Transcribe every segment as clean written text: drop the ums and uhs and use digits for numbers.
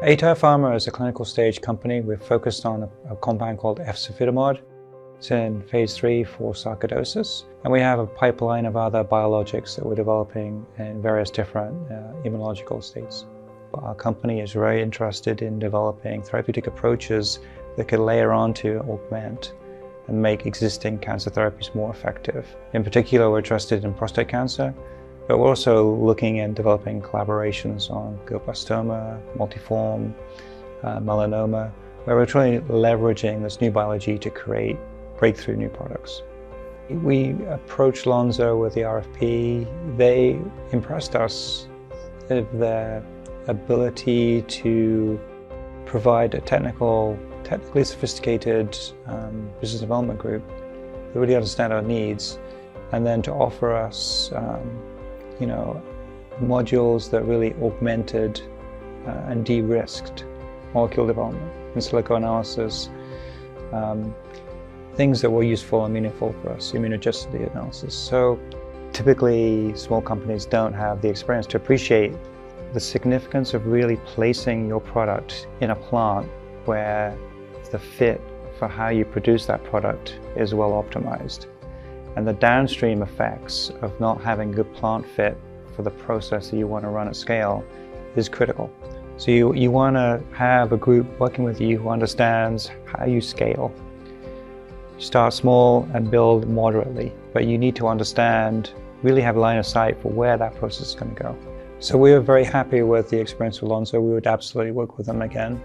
aTyr Pharma is a clinical stage company. We're focused on a compound called efzofitimod. It's in phase 3 for sarcoidosis. And we have a pipeline of other biologics that we're developing in various different immunological states. Our company is very interested in developing therapeutic approaches that could layer on to augment and make existing cancer therapies more effective. In particular, we're interested in prostate cancer, but we're also looking at developing collaborations on glioblastoma, multiform, melanoma, where we're truly leveraging this new biology to create breakthrough new products. We approached Lonza with the RFP. They impressed us with their ability to provide a technically sophisticated business development group that really understand our needs, and then to offer us modules that really augmented and de-risked molecule development, in silico analysis, things that were useful and meaningful for us, immunogenicity analysis. So typically small companies don't have the experience to appreciate the significance of really placing your product in a plant where the fit for how you produce that product is well optimized. And the downstream effects of not having good plant fit for the process that you want to run at scale is critical. So you want to have a group working with you who understands how you scale. You start small and build moderately, but you need to understand, really have a line of sight for where that process is going to go. So we were very happy with the experience with Lonza. We would absolutely work with them again.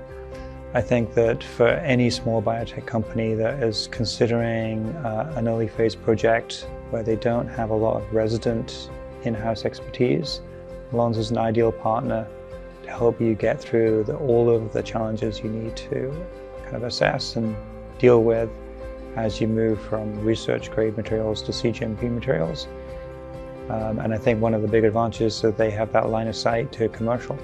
I think that for any small biotech company that is considering an early phase project where they don't have a lot of resident in-house expertise, Lonza is an ideal partner to help you get through all of the challenges you need to kind of assess and deal with as you move from research grade materials to cGMP materials. And I think one of the big advantages is that they have that line of sight to commercial.